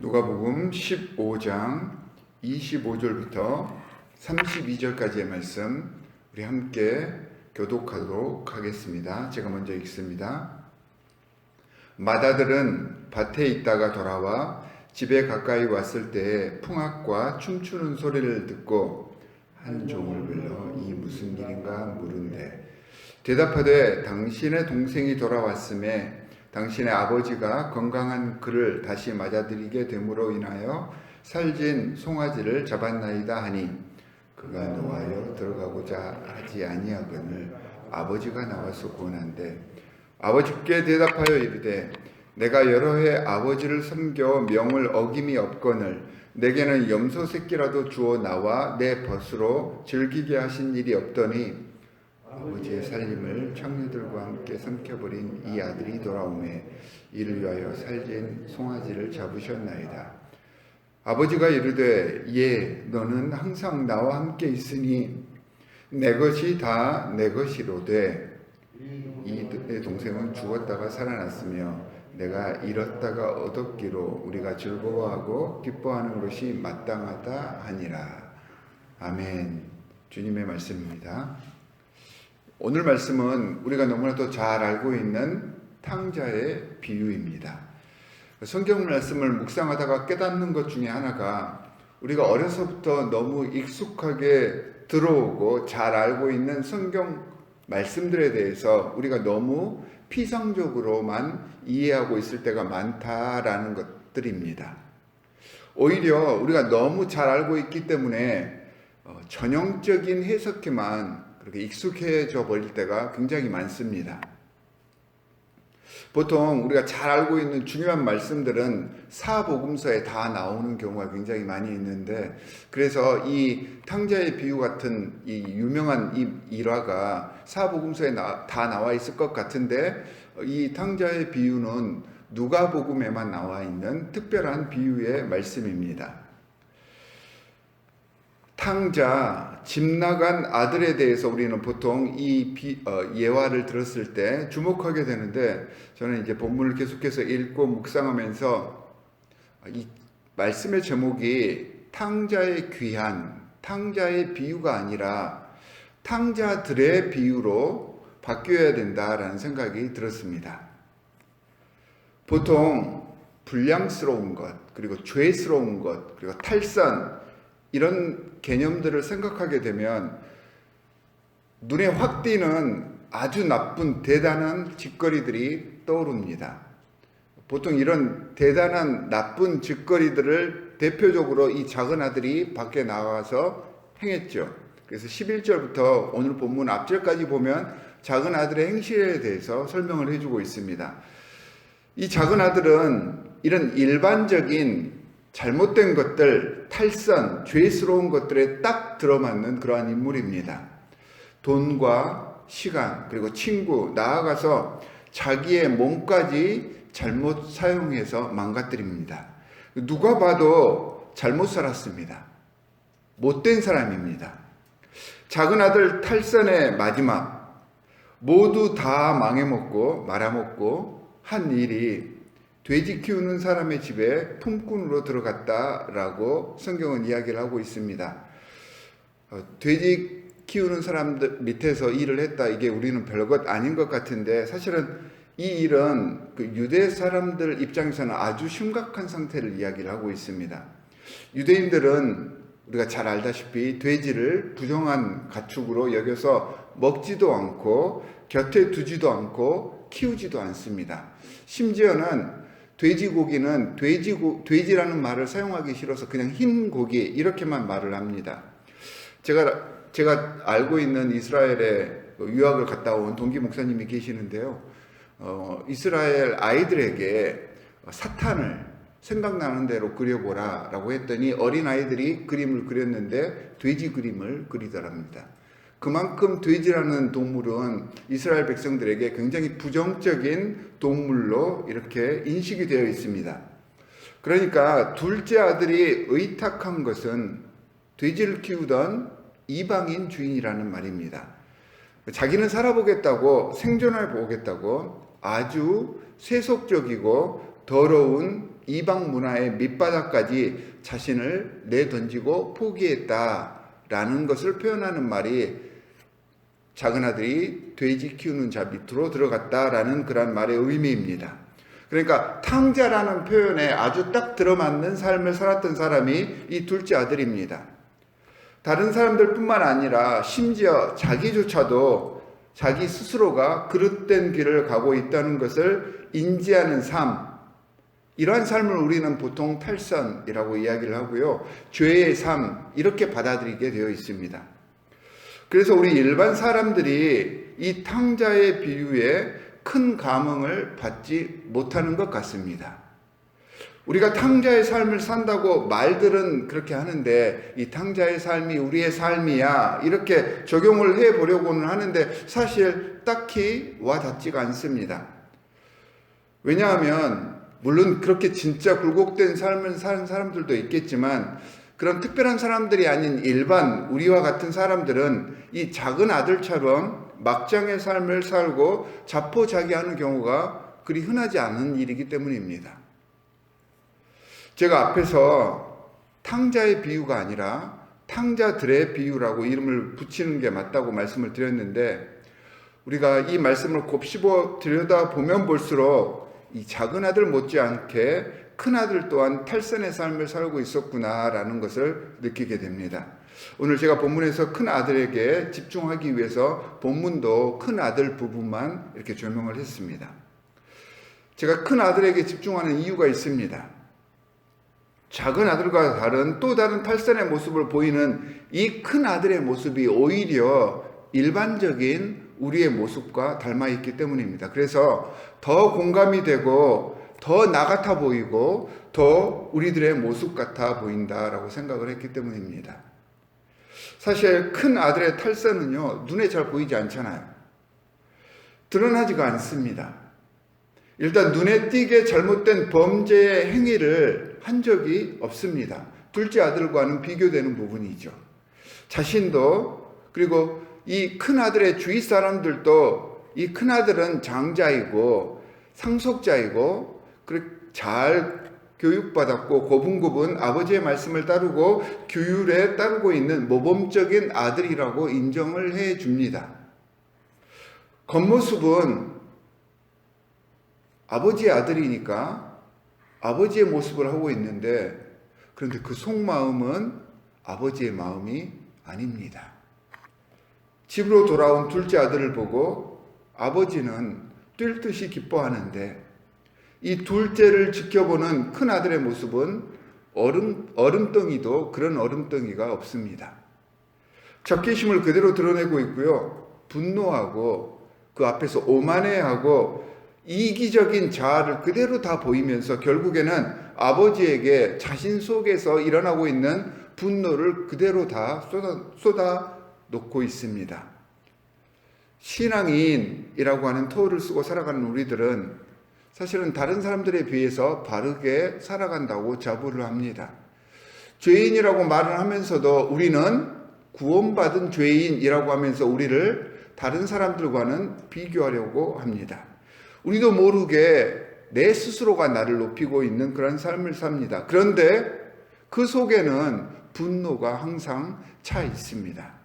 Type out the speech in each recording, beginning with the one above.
누가복음 15장 25절부터 32절까지의 말씀 우리 함께 교독하도록 하겠습니다. 제가 먼저 읽습니다. 마다들은 밭에 있다가 돌아와 집에 가까이 왔을 때에 풍악과 춤추는 소리를 듣고 한 종을 불러 이 무슨 일인가 물은데 대답하되 당신의 동생이 돌아왔음에 당신의 아버지가 건강한 그를 다시 맞아들이게 됨으로 인하여 살진 송아지를 잡았나이다 하니 그가 노하여 들어가고자 하지 아니하거늘 아버지가 나와서 권한대 아버지께 대답하여 이르되 내가 여러 해 아버지를 섬겨 명을 어김이 없거늘 내게는 염소 새끼라도 주어 나와 내 벗으로 즐기게 하신 일이 없더니 아버지의 살림을 청류들과 함께 삼켜버린 이 아들이 돌아오매 이를 위하여 살진 송아지를 잡으셨나이다. 아버지가 이르되 예 너는 항상 나와 함께 있으니 내 것이 다 내 것이로되 이 동생은 죽었다가 살아났으며 내가 잃었다가 얻었기로 우리가 즐거워하고 기뻐하는 것이 마땅하다 하니라. 아멘. 주님의 말씀입니다. 오늘 말씀은 우리가 너무나도 잘 알고 있는 탕자의 비유입니다. 성경 말씀을 묵상하다가 깨닫는 것 중에 하나가 우리가 어려서부터 너무 익숙하게 들어오고 잘 알고 있는 성경 말씀들에 대해서 우리가 너무 피상적으로만 이해하고 있을 때가 많다라는 것들입니다. 오히려 우리가 너무 잘 알고 있기 때문에 전형적인 해석에만 그렇게 익숙해져 버릴 때가 굉장히 많습니다. 보통 우리가 잘 알고 있는 중요한 말씀들은 사복음서에 다 나오는 경우가 굉장히 많이 있는데 그래서 이 탕자의 비유 같은 이 유명한 이 일화가 사복음서에 다 나와 있을 것 같은데 이 탕자의 비유는 누가복음에만 나와 있는 특별한 비유의 말씀입니다. 탕자, 집 나간 아들에 대해서 우리는 보통 이 예화를 들었을 때 주목하게 되는데 저는 이제 본문을 계속해서 읽고 묵상하면서 이 말씀의 제목이 탕자의 귀한, 탕자의 비유가 아니라 탕자들의 비유로 바뀌어야 된다라는 생각이 들었습니다. 보통 불량스러운 것, 그리고 죄스러운 것, 그리고 탈선 이런 개념들을 생각하게 되면 눈에 확 띄는 아주 나쁜 대단한 짓거리들이 떠오릅니다. 보통 이런 대단한 나쁜 짓거리들을 대표적으로 이 작은 아들이 밖에 나와서 행했죠. 그래서 11절부터 오늘 본문 앞절까지 보면 작은 아들의 행실에 대해서 설명을 해주고 있습니다. 이 작은 아들은 이런 일반적인 잘못된 것들, 탈선, 죄스러운 것들에 딱 들어맞는 그러한 인물입니다. 돈과 시간, 그리고 친구, 나아가서 자기의 몸까지 잘못 사용해서 망가뜨립니다. 누가 봐도 잘못 살았습니다. 못된 사람입니다. 작은 아들 탈선의 마지막, 모두 다 망해먹고 말아먹고 한 일이 돼지 키우는 사람의 집에 품꾼으로 들어갔다라고 성경은 이야기를 하고 있습니다. 돼지 키우는 사람들 밑에서 일을 했다. 이게 우리는 별것 아닌 것 같은데 사실은 이 일은 그 유대 사람들 입장에서는 아주 심각한 상태를 이야기를 하고 있습니다. 유대인들은 우리가 잘 알다시피 돼지를 부정한 가축으로 여겨서 먹지도 않고 곁에 두지도 않고 키우지도 않습니다. 심지어는 돼지고기는 돼지라는 말을 사용하기 싫어서 그냥 흰 고기 이렇게만 말을 합니다. 제가 알고 있는 이스라엘에 유학을 갔다 온 동기 목사님이 계시는데요. 이스라엘 아이들에게 사탄을 생각나는 대로 그려보라 라고 했더니 어린 아이들이 그림을 그렸는데 돼지 그림을 그리더랍니다. 그만큼 돼지라는 동물은 이스라엘 백성들에게 굉장히 부정적인 동물로 이렇게 인식이 되어 있습니다. 그러니까 둘째 아들이 의탁한 것은 돼지를 키우던 이방인 주인이라는 말입니다. 자기는 살아보겠다고 생존해 보겠다고 아주 세속적이고 더러운 이방 문화의 밑바닥까지 자신을 내던지고 포기했다라는 것을 표현하는 말이 작은 아들이 돼지 키우는 자 밑으로 들어갔다라는 그런 말의 의미입니다. 그러니까 탕자라는 표현에 아주 딱 들어맞는 삶을 살았던 사람이 이 둘째 아들입니다. 다른 사람들뿐만 아니라 심지어 자기조차도 자기 스스로가 그릇된 길을 가고 있다는 것을 인지하는 삶, 이러한 삶을 우리는 보통 탈선이라고 이야기를 하고요. 죄의 삶, 이렇게 받아들이게 되어 있습니다. 그래서 우리 일반 사람들이 이 탕자의 비유에 큰 감흥을 받지 못하는 것 같습니다. 우리가 탕자의 삶을 산다고 말들은 그렇게 하는데 이 탕자의 삶이 우리의 삶이야 이렇게 적용을 해보려고는 하는데 사실 딱히 와닿지가 않습니다. 왜냐하면 물론 그렇게 진짜 굴곡된 삶을 사는 사람들도 있겠지만 그런 특별한 사람들이 아닌 일반 우리와 같은 사람들은 이 작은 아들처럼 막장의 삶을 살고 자포자기하는 경우가 그리 흔하지 않은 일이기 때문입니다. 제가 앞에서 탕자의 비유가 아니라 탕자들의 비유라고 이름을 붙이는 게 맞다고 말씀을 드렸는데 우리가 이 말씀을 곱씹어 들여다보면 볼수록 이 작은 아들 못지않게 큰 아들 또한 탈선의 삶을 살고 있었구나라는 것을 느끼게 됩니다. 오늘 제가 본문에서 큰 아들에게 집중하기 위해서 본문도 큰 아들 부분만 이렇게 조명을 했습니다. 제가 큰 아들에게 집중하는 이유가 있습니다. 작은 아들과 다른 또 다른 탈선의 모습을 보이는 이 큰 아들의 모습이 오히려 일반적인 우리의 모습과 닮아 있기 때문입니다. 그래서 더 공감이 되고 더 나 같아 보이고 더 우리들의 모습 같아 보인다라고 생각을 했기 때문입니다. 사실 큰 아들의 탈선은요, 눈에 잘 보이지 않잖아요. 드러나지가 않습니다. 일단 눈에 띄게 잘못된 범죄의 행위를 한 적이 없습니다. 둘째 아들과는 비교되는 부분이죠. 자신도 그리고 이 큰아들의 주위 사람들도 이 큰아들은 장자이고 상속자이고 잘 교육받았고 고분고분 아버지의 말씀을 따르고 규율에 따르고 있는 모범적인 아들이라고 인정을 해 줍니다. 겉모습은 아버지의 아들이니까 아버지의 모습을 하고 있는데 그런데 그 속마음은 아버지의 마음이 아닙니다. 집으로 돌아온 둘째 아들을 보고 아버지는 뛸 듯이 기뻐하는데 이 둘째를 지켜보는 큰 아들의 모습은 얼음덩이도 그런 얼음덩이가 없습니다. 적개심을 그대로 드러내고 있고요. 분노하고 그 앞에서 오만해하고 이기적인 자아를 그대로 다 보이면서 결국에는 아버지에게 자신 속에서 일어나고 있는 분노를 그대로 다 쏟아 놓고 있습니다. 신앙인이라고 하는 토를 쓰고 살아가는 우리들은 사실은 다른 사람들에 비해서 바르게 살아간다고 자부를 합니다. 죄인이라고 말을 하면서도 우리는 구원받은 죄인이라고 하면서 우리를 다른 사람들과는 비교하려고 합니다. 우리도 모르게 내 스스로가 나를 높이고 있는 그런 삶을 삽니다. 그런데 그 속에는 분노가 항상 차 있습니다.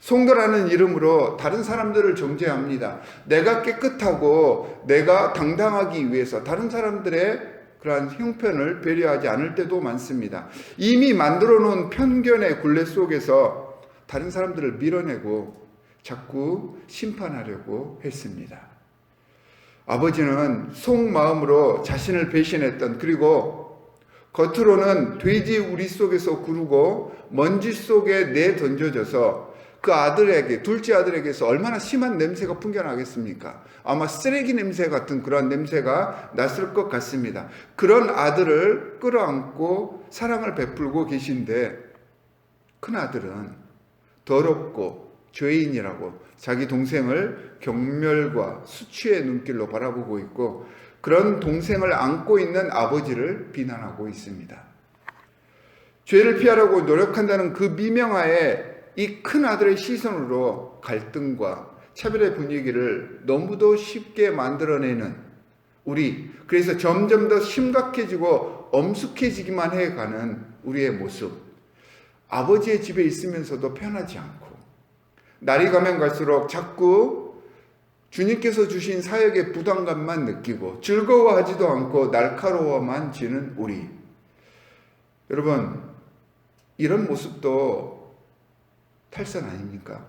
송도라는 이름으로 다른 사람들을 정죄합니다. 내가 깨끗하고 내가 당당하기 위해서 다른 사람들의 그러한 형편을 배려하지 않을 때도 많습니다. 이미 만들어 놓은 편견의 굴레 속에서 다른 사람들을 밀어내고 자꾸 심판하려고 했습니다. 아버지는 속마음으로 자신을 배신했던 그리고 겉으로는 돼지 우리 속에서 구르고 먼지 속에 내던져져서 그 아들에게 둘째 아들에게서 얼마나 심한 냄새가 풍겨나겠습니까? 아마 쓰레기 냄새 같은 그런 냄새가 났을 것 같습니다. 그런 아들을 끌어안고 사랑을 베풀고 계신데 큰 아들은 더럽고 죄인이라고 자기 동생을 경멸과 수치의 눈길로 바라보고 있고 그런 동생을 안고 있는 아버지를 비난하고 있습니다. 죄를 피하려고 노력한다는 그 미명하에 이 큰 아들의 시선으로 갈등과 차별의 분위기를 너무도 쉽게 만들어내는 우리, 그래서 점점 더 심각해지고 엄숙해지기만 해가는 우리의 모습, 아버지의 집에 있으면서도 편하지 않고 날이 가면 갈수록 자꾸 주님께서 주신 사역의 부담감만 느끼고 즐거워하지도 않고 날카로워만 지는 우리. 여러분, 이런 모습도 탈선 아닙니까?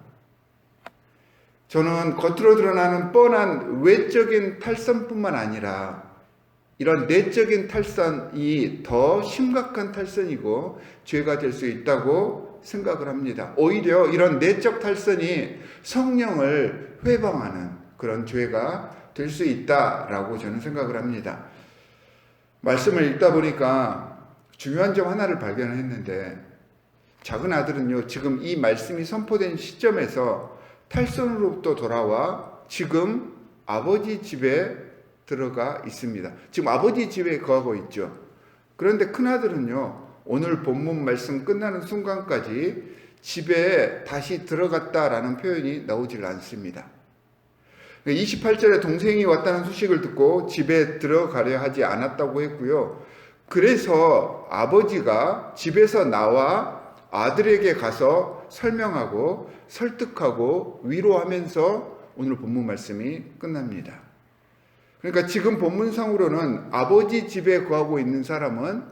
저는 겉으로 드러나는 뻔한 외적인 탈선뿐만 아니라 이런 내적인 탈선이 더 심각한 탈선이고 죄가 될 수 있다고 생각을 합니다. 오히려 이런 내적 탈선이 성령을 회방하는 그런 죄가 될 수 있다라고 저는 생각을 합니다. 말씀을 읽다 보니까 중요한 점 하나를 발견했는데, 작은 아들은요, 지금 이 말씀이 선포된 시점에서 탈선으로부터 돌아와 지금 아버지 집에 들어가 있습니다. 지금 아버지 집에 거하고 있죠. 그런데 큰아들은요, 오늘 본문 말씀 끝나는 순간까지 집에 다시 들어갔다라는 표현이 나오질 않습니다. 28절에 동생이 왔다는 소식을 듣고 집에 들어가려 하지 않았다고 했고요. 그래서 아버지가 집에서 나와 아들에게 가서 설명하고 설득하고 위로하면서 오늘 본문 말씀이 끝납니다. 그러니까 지금 본문상으로는 아버지 집에 거하고 있는 사람은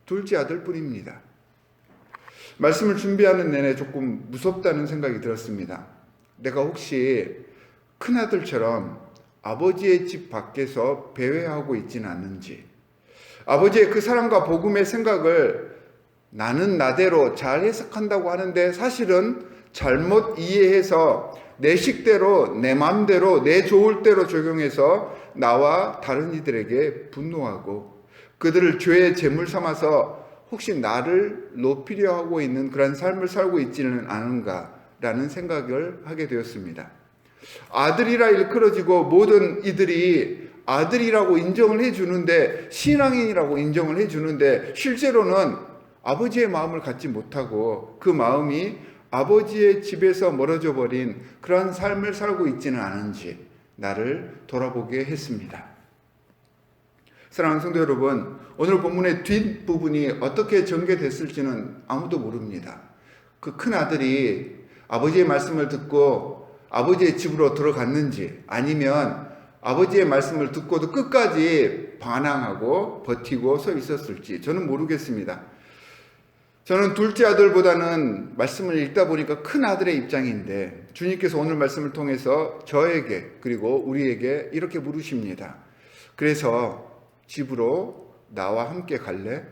둘째 아들 뿐입니다. 말씀을 준비하는 내내 조금 무섭다는 생각이 들었습니다. 내가 혹시 큰아들처럼 아버지의 집 밖에서 배회하고 있지는 않는지, 아버지의 그 사랑과 복음의 생각을 나는 나대로 잘 해석한다고 하는데 사실은 잘못 이해해서 내 식대로, 내 마음대로, 내 좋을 대로 적용해서 나와 다른 이들에게 분노하고 그들을 죄의 제물 삼아서 혹시 나를 높이려 하고 있는 그런 삶을 살고 있지는 않은가라는 생각을 하게 되었습니다. 아들이라 일컬어지고 모든 이들이 아들이라고 인정을 해주는데, 신앙인이라고 인정을 해주는데 실제로는 아버지의 마음을 갖지 못하고 그 마음이 아버지의 집에서 멀어져 버린 그런 삶을 살고 있지는 않은지 나를 돌아보게 했습니다. 사랑하는 성도 여러분, 오늘 본문의 뒷부분이 어떻게 전개됐을지는 아무도 모릅니다. 그 큰아들이 아버지의 말씀을 듣고 아버지의 집으로 들어갔는지, 아니면 아버지의 말씀을 듣고도 끝까지 반항하고 버티고 서 있었을지 저는 모르겠습니다. 저는 둘째 아들보다는 말씀을 읽다 보니까 큰 아들의 입장인데, 주님께서 오늘 말씀을 통해서 저에게 그리고 우리에게 이렇게 물으십니다. 그래서 집으로 나와 함께 갈래?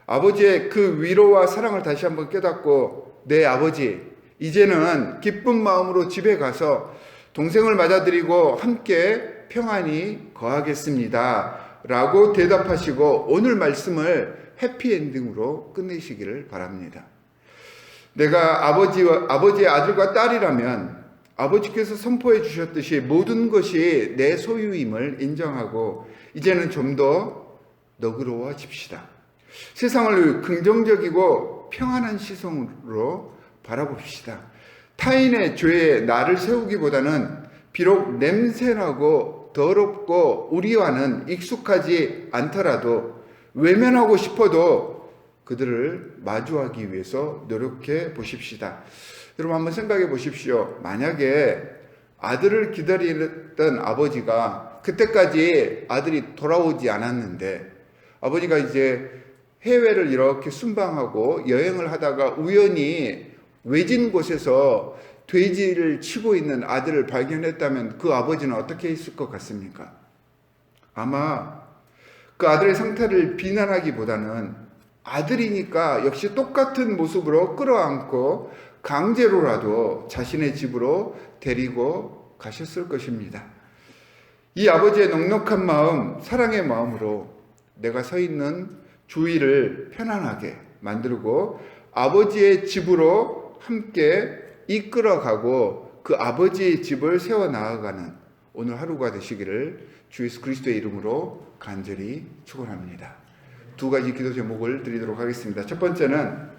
아버지의 그 위로와 사랑을 다시 한번 깨닫고, 네 아버지, 이제는 기쁜 마음으로 집에 가서 동생을 맞아들이고 함께 평안히 거하겠습니다 라고 대답하시고 오늘 말씀을 해피엔딩으로 끝내시기를 바랍니다. 내가 아버지의 아들과 딸이라면 아버지께서 선포해 주셨듯이 모든 것이 내 소유임을 인정하고 이제는 좀 더 너그러워집시다. 세상을 긍정적이고 평안한 시선으로 바라봅시다. 타인의 죄에 나를 세우기보다는 비록 냄새나고 더럽고 우리와는 익숙하지 않더라도 외면하고 싶어도 그들을 마주하기 위해서 노력해 보십시다. 여러분 한번 생각해 보십시오. 만약에 아들을 기다리던 아버지가 그때까지 아들이 돌아오지 않았는데 아버지가 이제 해외를 이렇게 순방하고 여행을 하다가 우연히 외진 곳에서 돼지를 치고 있는 아들을 발견했다면 그 아버지는 어떻게 했을 것 같습니까? 아마 그 아들의 상태를 비난하기보다는 아들이니까 역시 똑같은 모습으로 끌어안고 강제로라도 자신의 집으로 데리고 가셨을 것입니다. 이 아버지의 넉넉한 마음, 사랑의 마음으로 내가 서 있는 주위를 편안하게 만들고 아버지의 집으로 함께 이끌어가고 그 아버지의 집을 세워나가는 오늘 하루가 되시기를 주 예수 그리스도의 이름으로 간절히 축원합니다. 두 가지 기도 제목을 드리도록 하겠습니다. 첫 번째는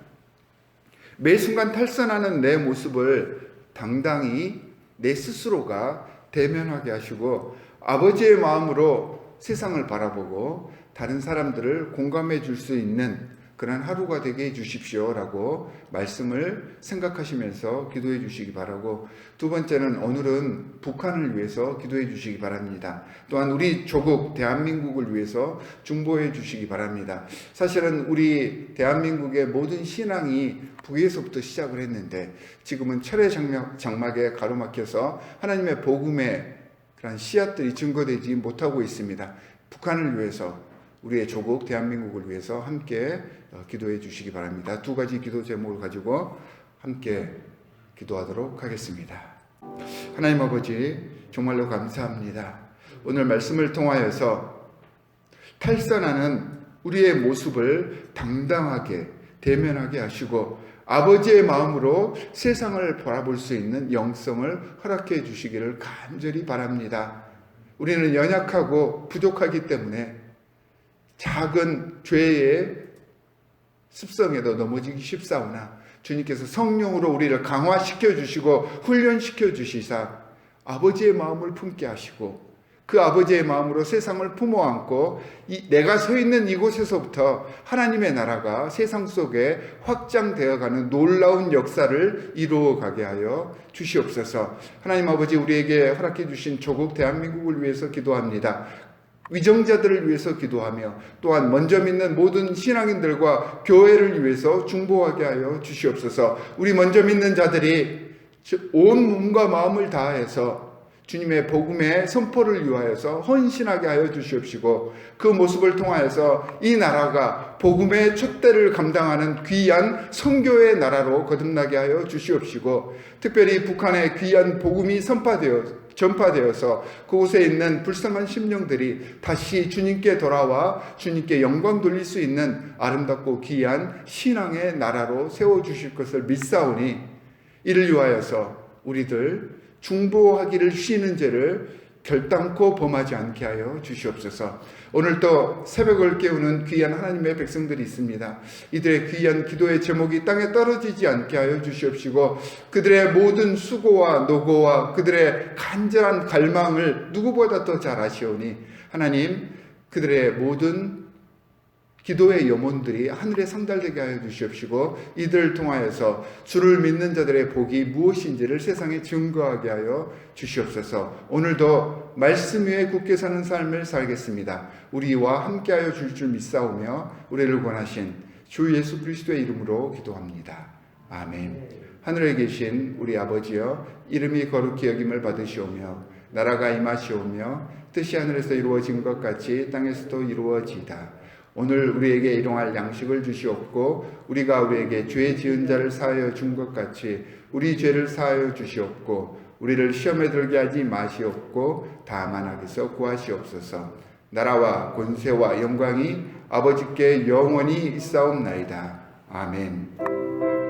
매 순간 탈선하는 내 모습을 당당히 내 스스로가 대면하게 하시고 아버지의 마음으로 세상을 바라보고 다른 사람들을 공감해 줄 수 있는 그런 하루가 되게 해 주십시오라고 말씀을 생각하시면서 기도해 주시기 바라고, 두 번째는 오늘은 북한을 위해서 기도해 주시기 바랍니다. 또한 우리 조국 대한민국을 위해서 중보해 주시기 바랍니다. 사실은 우리 대한민국의 모든 신앙이 북에서부터 시작을 했는데 지금은 철의 장막에 가로막혀서 하나님의 복음의 그런 씨앗들이 증거되지 못하고 있습니다. 북한을 위해서, 우리의 조국 대한민국을 위해서 함께 기도해 주시기 바랍니다. 두 가지 기도 제목을 가지고 함께 기도하도록 하겠습니다. 하나님 아버지, 정말로 감사합니다. 오늘 말씀을 통하여서 탈선하는 우리의 모습을 당당하게 대면하게 하시고 아버지의 마음으로 세상을 바라볼 수 있는 영성을 허락해 주시기를 간절히 바랍니다. 우리는 연약하고 부족하기 때문에 작은 죄의 습성에도 넘어지기 쉽사오나 주님께서 성령으로 우리를 강화시켜 주시고 훈련시켜 주시사 아버지의 마음을 품게 하시고 그 아버지의 마음으로 세상을 품어 안고 내가 서 있는 이곳에서부터 하나님의 나라가 세상 속에 확장되어가는 놀라운 역사를 이루어가게 하여 주시옵소서. 하나님 아버지, 우리에게 허락해 주신 조국 대한민국을 위해서 기도합니다. 위정자들을 위해서 기도하며 또한 먼저 믿는 모든 신앙인들과 교회를 위해서 중보하게 하여 주시옵소서. 우리 먼저 믿는 자들이 온 몸과 마음을 다해서 주님의 복음의 선포를 위하여서 헌신하게 하여 주시옵시고 그 모습을 통하여서 이 나라가 복음의 촛대를 감당하는 귀한 선교의 나라로 거듭나게 하여 주시옵시고 특별히 북한의 귀한 복음이 전파되어서 그곳에 있는 불쌍한 심령들이 다시 주님께 돌아와 주님께 영광 돌릴 수 있는 아름답고 귀한 신앙의 나라로 세워주실 것을 믿사오니 이를 위하여서 우리들 중보하기를 쉬는 죄를 결단코 범하지 않게 하여 주시옵소서. 오늘도 새벽을 깨우는 귀한 하나님의 백성들이 있습니다. 이들의 귀한 기도의 제목이 땅에 떨어지지 않게 하여 주시옵시고 그들의 모든 수고와 노고와 그들의 간절한 갈망을 누구보다 더 잘 아시오니 하나님, 그들의 모든 기도의 염원들이 하늘에 상달되게 하여 주시옵시고 이들을 통하여서 주를 믿는 자들의 복이 무엇인지를 세상에 증거하게 하여 주시옵소서. 오늘도 말씀 위에 굳게 사는 삶을 살겠습니다. 우리와 함께하여 줄 믿사오며 우리를 권하신 주 예수 그리스도의 이름으로 기도합니다. 아멘. 하늘에 계신 우리 아버지여, 이름이 거룩히 여김을 받으시오며 나라가 임하시오며 뜻이 하늘에서 이루어진 것 같이 땅에서도 이루어지이다. 오늘 우리에게 일용할 양식을 주시옵고 우리가 우리에게 죄 지은 자를 사하여 준 것 같이 우리 죄를 사하여 주시옵고 우리를 시험에 들게 하지 마시옵고 다만 악에서 구하시옵소서. 나라와 권세와 영광이 아버지께 영원히 있사옵나이다. 아멘.